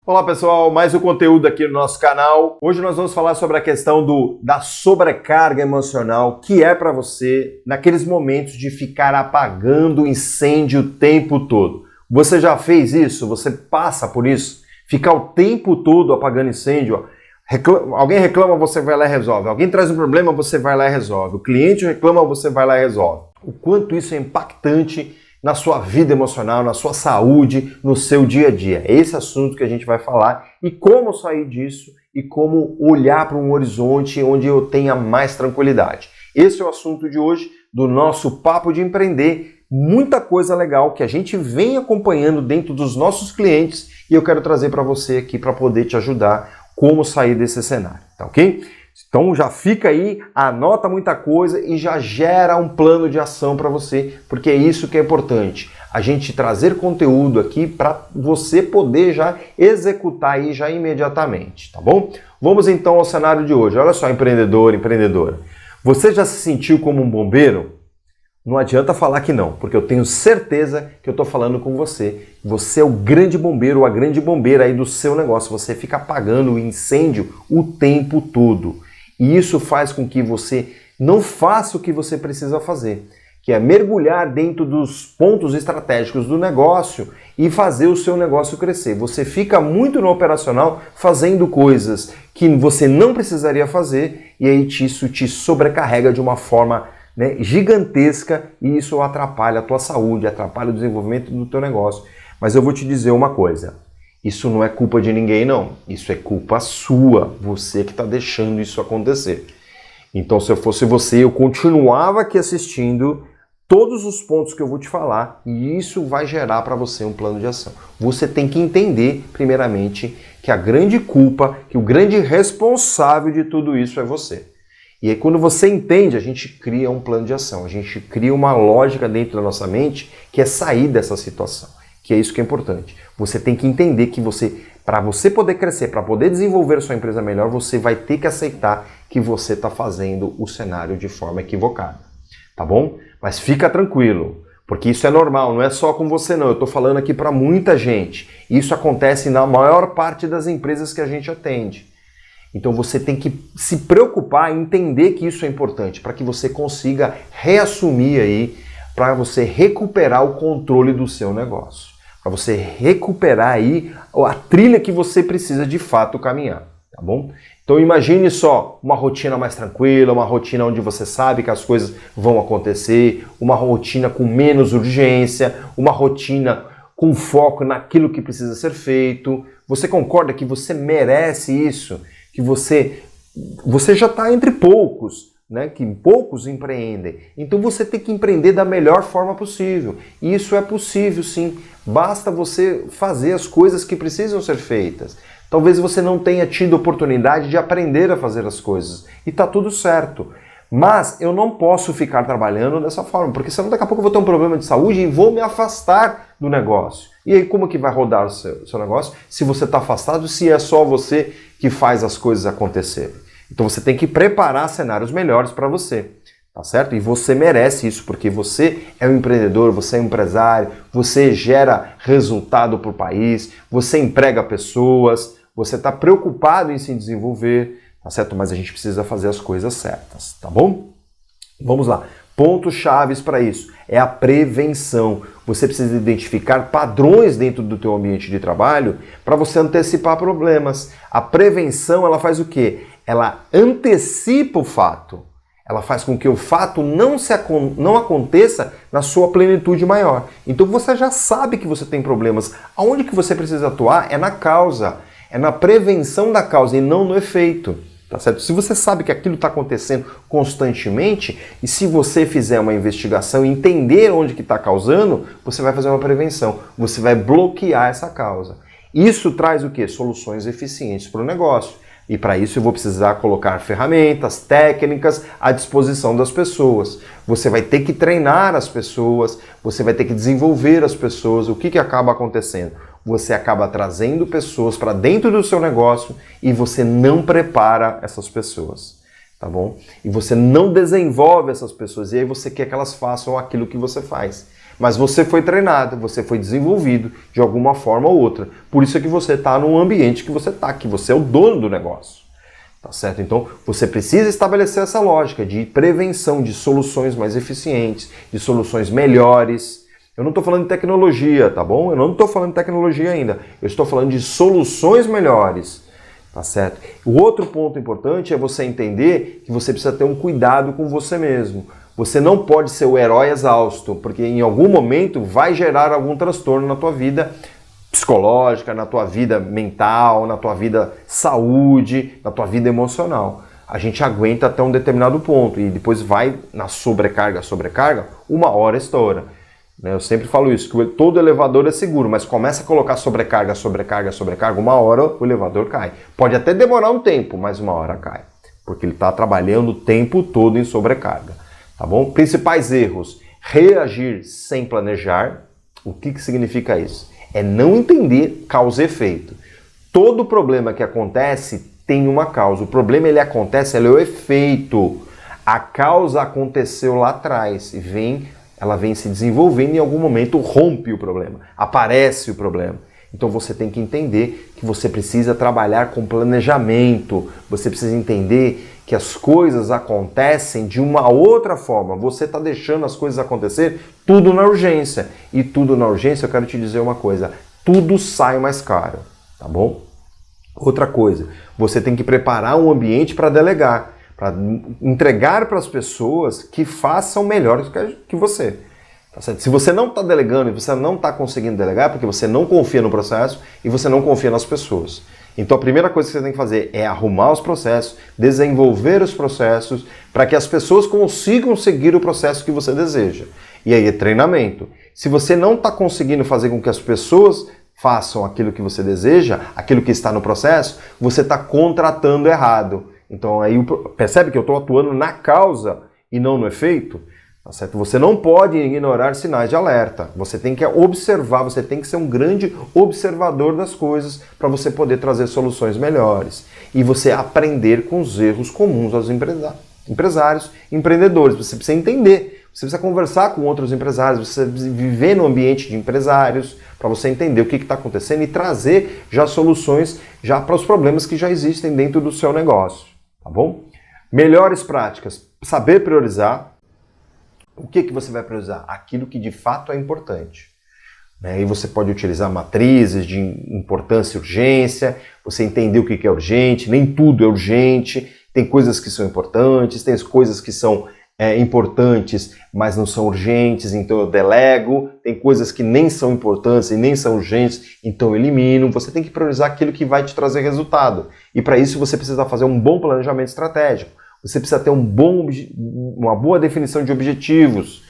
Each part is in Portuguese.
Olá pessoal, mais um conteúdo aqui no nosso canal. Hoje nós vamos falar sobre a questão da sobrecarga emocional que é para você naqueles momentos de ficar apagando o incêndio o tempo todo. Você já fez isso? Você passa por isso? Ficar o tempo todo apagando incêndio? Alguém reclama, você vai lá e resolve. Alguém traz um problema, você vai lá e resolve. O cliente reclama, você vai lá e resolve. O quanto isso é impactante na sua vida emocional, na sua saúde, no seu dia a dia. É esse assunto que a gente vai falar e como sair disso e como olhar para um horizonte onde eu tenha mais tranquilidade. Esse é o assunto de hoje do nosso Papo de Empreender. Muita coisa legal que a gente vem acompanhando dentro dos nossos clientes e eu quero trazer para você aqui para poder te ajudar como sair desse cenário, tá ok? Então já fica aí, anota muita coisa e já gera um plano de ação para você, porque é isso que é importante. A gente trazer conteúdo aqui para você poder já executar aí já imediatamente, tá bom? Vamos então ao cenário de hoje. Olha só, empreendedor, empreendedora. Você já se sentiu como um bombeiro? Não adianta falar que não, porque eu tenho certeza que eu estou falando com você. Você é o grande bombeiro ou a grande bombeira aí do seu negócio. Você fica apagando o incêndio o tempo todo. E isso faz com que você não faça o que você precisa fazer, que é mergulhar dentro dos pontos estratégicos do negócio e fazer o seu negócio crescer. Você fica muito no operacional fazendo coisas que você não precisaria fazer e aí isso te sobrecarrega de uma forma gigantesca e isso atrapalha a tua saúde, atrapalha o desenvolvimento do teu negócio. Mas eu vou te dizer uma coisa. Isso não é culpa de ninguém, não. Isso é culpa sua, você que está deixando isso acontecer. Então, se eu fosse você, eu continuava aqui assistindo todos os pontos que eu vou te falar e isso vai gerar para você um plano de ação. Você tem que entender, primeiramente, que a grande culpa, que o grande responsável de tudo isso é você. E aí, quando você entende, a gente cria um plano de ação, a gente cria uma lógica dentro da nossa mente que é sair dessa situação. Que é isso que é importante. Você tem que entender que para você poder crescer, para poder desenvolver a sua empresa melhor, você vai ter que aceitar que você está fazendo o cenário de forma equivocada. Tá bom? Mas fica tranquilo, porque isso é normal, não é só com você não. Eu estou falando aqui para muita gente. Isso acontece na maior parte das empresas que a gente atende. Então você tem que se preocupar e entender que isso é importante, para que você consiga reassumir aí, para você recuperar o controle do seu negócio. Para você recuperar aí a trilha que você precisa de fato caminhar, tá bom? Então imagine só uma rotina mais tranquila, uma rotina onde você sabe que as coisas vão acontecer, uma rotina com menos urgência, uma rotina com foco naquilo que precisa ser feito. Você concorda que você merece isso? Que você já está entre poucos, que poucos empreendem. Então você tem que empreender da melhor forma possível. E isso é possível sim. Basta você fazer as coisas que precisam ser feitas. Talvez você não tenha tido oportunidade de aprender a fazer as coisas. E está tudo certo. Mas eu não posso ficar trabalhando dessa forma, porque senão daqui a pouco eu vou ter um problema de saúde e vou me afastar do negócio. E aí como que vai rodar o seu negócio se você está afastado, se é só você que faz as coisas acontecerem? Então você tem que preparar cenários melhores para você, tá certo? E você merece isso, porque você é um empreendedor, você é um empresário, você gera resultado para o país, você emprega pessoas, você está preocupado em se desenvolver, tá certo? Mas a gente precisa fazer as coisas certas, tá bom? Vamos lá. Pontos chaves para isso é a prevenção. Você precisa identificar padrões dentro do teu ambiente de trabalho para você antecipar problemas. A prevenção, ela faz o quê? Ela antecipa o fato. Ela faz com que o fato não aconteça na sua plenitude maior. Então você já sabe que você tem problemas. Aonde que você precisa atuar é na causa. É na prevenção da causa e não no efeito. Tá certo? Se você sabe que aquilo está acontecendo constantemente e se você fizer uma investigação e entender onde que está causando, você vai fazer uma prevenção. Você vai bloquear essa causa. Isso traz o quê? Soluções eficientes para o negócio. E para isso eu vou precisar colocar ferramentas, técnicas à disposição das pessoas. Você vai ter que treinar as pessoas, você vai ter que desenvolver as pessoas. O que acaba acontecendo? Você acaba trazendo pessoas para dentro do seu negócio e você não prepara essas pessoas, tá bom? E você não desenvolve essas pessoas e aí você quer que elas façam aquilo que você faz. Mas você foi treinado, você foi desenvolvido de alguma forma ou outra. Por isso é que você está no ambiente que você está, que você é o dono do negócio. Tá certo? Então, você precisa estabelecer essa lógica de prevenção, de soluções mais eficientes, de soluções melhores. Eu não estou falando de tecnologia, tá bom? Eu não estou falando de tecnologia ainda. Eu estou falando de soluções melhores. Tá certo? O outro ponto importante é você entender que você precisa ter um cuidado com você mesmo. Você não pode ser o herói exausto, porque em algum momento vai gerar algum transtorno na tua vida psicológica, na tua vida mental, na tua vida saúde, na tua vida emocional. A gente aguenta até um determinado ponto e depois vai na sobrecarga, uma hora estoura. Eu sempre falo isso, que todo elevador é seguro, mas começa a colocar sobrecarga, uma hora o elevador cai. Pode até demorar um tempo, mas uma hora cai, porque ele está trabalhando o tempo todo em sobrecarga. Tá bom? Principais erros: reagir sem planejar. O que significa isso? É não entender causa e efeito. Todo problema que acontece tem uma causa. O problema ele acontece, ele é o efeito. A causa aconteceu lá atrás e ela vem se desenvolvendo e em algum momento rompe o problema, aparece o problema. Então você tem que entender que você precisa trabalhar com planejamento, você precisa entender que as coisas acontecem de uma outra forma. Você está deixando as coisas acontecer tudo na urgência. E tudo na urgência, eu quero te dizer uma coisa, tudo sai mais caro, tá bom? Outra coisa, você tem que preparar um ambiente para delegar, para entregar para as pessoas que façam melhor que você. Tá certo? Se você não está delegando e você não está conseguindo delegar, é porque você não confia no processo e você não confia nas pessoas. Então a primeira coisa que você tem que fazer é arrumar os processos, desenvolver os processos para que as pessoas consigam seguir o processo que você deseja. E aí é treinamento. Se você não está conseguindo fazer com que as pessoas façam aquilo que você deseja, aquilo que está no processo, você está contratando errado. Então aí percebe que eu estou atuando na causa e não no efeito? Tá certo? Você não pode ignorar sinais de alerta. Você tem que observar, você tem que ser um grande observador das coisas para você poder trazer soluções melhores. E você aprender com os erros comuns aos empresários, empreendedores. Você precisa entender, você precisa conversar com outros empresários, você precisa viver no ambiente de empresários para você entender o que está acontecendo e trazer já soluções já para os problemas que já existem dentro do seu negócio. Tá bom? Melhores práticas. Saber priorizar. O que você vai priorizar? Aquilo que de fato é importante. Aí você pode utilizar matrizes de importância e urgência, você entender o que é urgente, nem tudo é urgente, tem coisas que são importantes, tem coisas que são importantes, mas não são urgentes, então eu delego, tem coisas que nem são importantes e nem são urgentes, então eu elimino. Você tem que priorizar aquilo que vai te trazer resultado. E para isso você precisa fazer um bom planejamento estratégico. Você precisa ter uma boa definição de objetivos,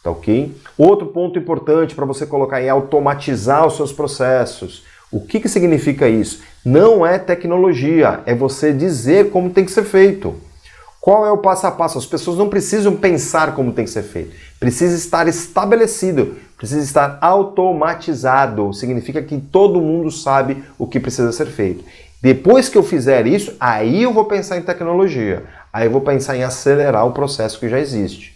tá ok? Outro ponto importante para você colocar é automatizar os seus processos. O que significa isso? Não é tecnologia, é você dizer como tem que ser feito. Qual é o passo a passo? As pessoas não precisam pensar como tem que ser feito. Precisa estar estabelecido, precisa estar automatizado. Significa que todo mundo sabe o que precisa ser feito. Depois que eu fizer isso, aí eu vou pensar em tecnologia. Aí eu vou pensar em acelerar o processo que já existe.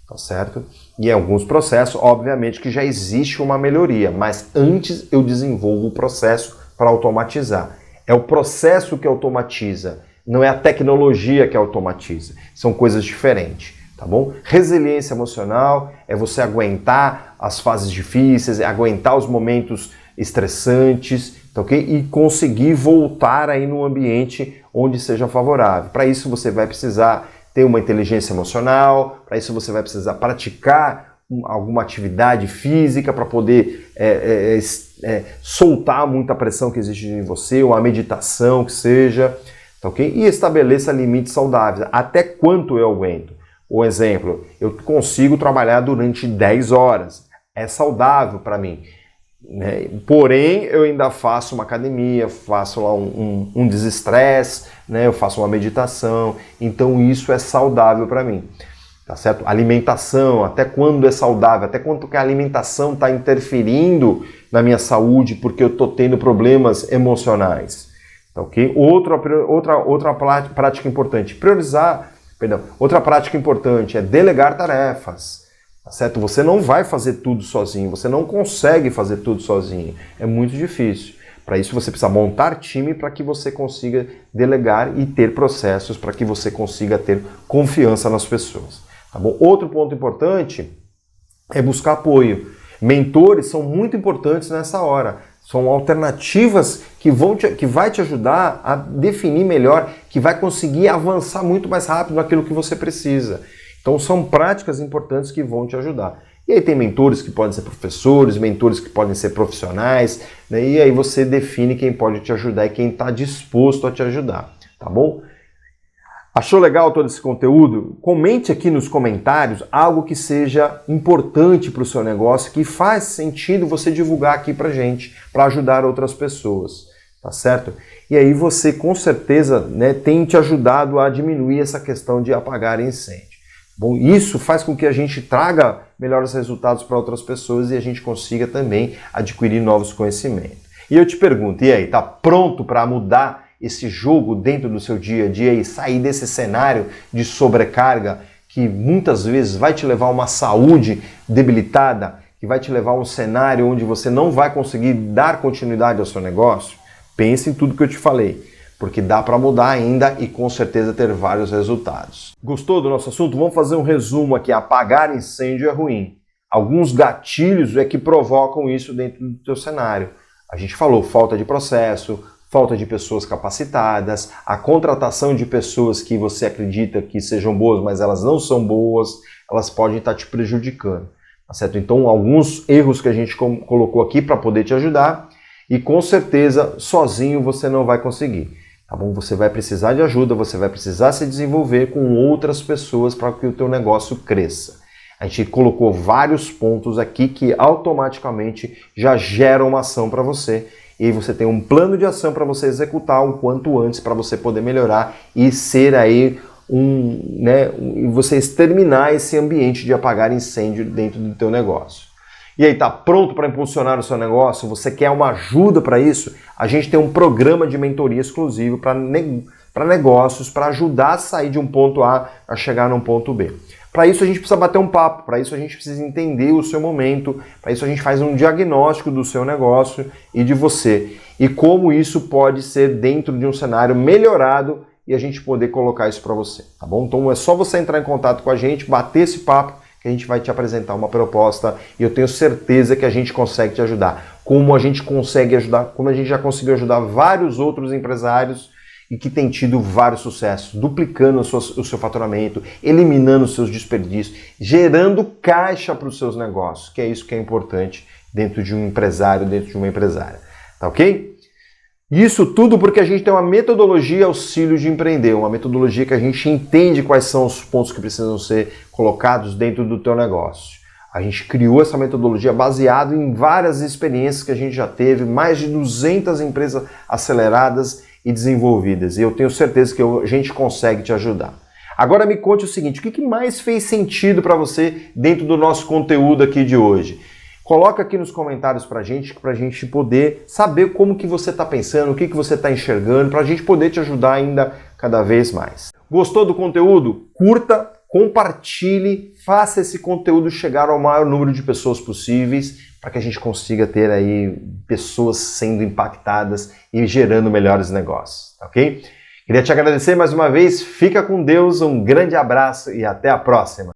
Tá certo? E em alguns processos, obviamente, que já existe uma melhoria. Mas antes eu desenvolvo o processo para automatizar. É o processo que automatiza. Não é a tecnologia que automatiza. São coisas diferentes. Tá bom? Resiliência emocional é você aguentar as fases difíceis, é aguentar os momentos estressantes, tá ok? E conseguir voltar aí num ambiente onde seja favorável. Para isso você vai precisar ter uma inteligência emocional, para isso você vai precisar praticar alguma atividade física para poder soltar muita pressão que existe em você, uma meditação que seja, tá ok? E estabeleça limites saudáveis. Até quanto eu aguento? Por exemplo, eu consigo trabalhar durante 10 horas. É saudável para mim. Porém, eu ainda faço uma academia, faço lá um desestresse, eu faço uma meditação, então isso é saudável para mim, tá certo? Alimentação, até quando é saudável, até quanto que a alimentação está interferindo na minha saúde porque eu estou tendo problemas emocionais, tá ok? Outra prática importante, outra prática importante é delegar tarefas. tá certo? Você não vai fazer tudo sozinho, você não consegue fazer tudo sozinho, é muito difícil. Para isso você precisa montar time para que você consiga delegar e ter processos para que você consiga ter confiança nas pessoas, tá bom? Outro ponto importante é buscar apoio. Mentores são muito importantes nessa hora. São alternativas que vai te ajudar a definir melhor, que vai conseguir avançar muito mais rápido naquilo que você precisa. Então são práticas importantes que vão te ajudar. E aí tem mentores que podem ser professores, mentores que podem ser profissionais, né? E aí você define quem pode te ajudar e quem está disposto a te ajudar, tá bom? Achou legal todo esse conteúdo? Comente aqui nos comentários algo que seja importante para o seu negócio, que faz sentido você divulgar aqui para gente, para ajudar outras pessoas, tá certo? E aí você com certeza, né, tem te ajudado a diminuir essa questão de apagar incêndio. Bom, isso faz com que a gente traga melhores resultados para outras pessoas e a gente consiga também adquirir novos conhecimentos. E eu te pergunto, e aí, tá pronto para mudar esse jogo dentro do seu dia a dia e sair desse cenário de sobrecarga que muitas vezes vai te levar a uma saúde debilitada, que vai te levar a um cenário onde você não vai conseguir dar continuidade ao seu negócio? Pense em tudo que eu te falei, porque dá para mudar ainda e com certeza ter vários resultados. Gostou do nosso assunto? Vamos fazer um resumo aqui. Apagar incêndio é ruim. Alguns gatilhos é que provocam isso dentro do teu cenário. A gente falou falta de processo, falta de pessoas capacitadas, a contratação de pessoas que você acredita que sejam boas, mas elas não são boas, elas podem estar te prejudicando, tá certo? Então, alguns erros que a gente colocou aqui para poder te ajudar e com certeza sozinho você não vai conseguir, tá bom? Você vai precisar de ajuda, você vai precisar se desenvolver com outras pessoas para que o teu negócio cresça. A gente colocou vários pontos aqui que automaticamente já geram uma ação para você. E você tem um plano de ação para você executar o quanto antes para você poder melhorar e ser aí você exterminar esse ambiente de apagar incêndio dentro do teu negócio. E aí, tá pronto para impulsionar o seu negócio? Você quer uma ajuda para isso? A gente tem um programa de mentoria exclusivo para negócios, para ajudar a sair de um ponto A a chegar num ponto B. Para isso a gente precisa bater um papo, para isso a gente precisa entender o seu momento, para isso a gente faz um diagnóstico do seu negócio e de você. E como isso pode ser dentro de um cenário melhorado e a gente poder colocar isso para você, tá bom? Então é só você entrar em contato com a gente, bater esse papo, que a gente vai te apresentar uma proposta e eu tenho certeza que a gente consegue te ajudar. Como a gente consegue ajudar, como a gente já conseguiu ajudar vários outros empresários e que tem tido vários sucessos, duplicando o seu faturamento, eliminando os seus desperdícios, gerando caixa para os seus negócios, que é isso que é importante dentro de um empresário, dentro de uma empresária. Tá ok? Isso tudo porque a gente tem uma metodologia auxílio de empreender, uma metodologia que a gente entende quais são os pontos que precisam ser colocados dentro do teu negócio. A gente criou essa metodologia baseado em várias experiências que a gente já teve, mais de 200 empresas aceleradas e desenvolvidas. E eu tenho certeza que a gente consegue te ajudar. Agora me conte o seguinte, o que mais fez sentido para você dentro do nosso conteúdo aqui de hoje? Coloca aqui nos comentários para a gente poder saber como que você está pensando, o que você está enxergando, para a gente poder te ajudar ainda cada vez mais. Gostou do conteúdo? Curta, compartilhe, faça esse conteúdo chegar ao maior número de pessoas possíveis para que a gente consiga ter aí pessoas sendo impactadas e gerando melhores negócios, ok? Queria te agradecer mais uma vez, fica com Deus, um grande abraço e até a próxima!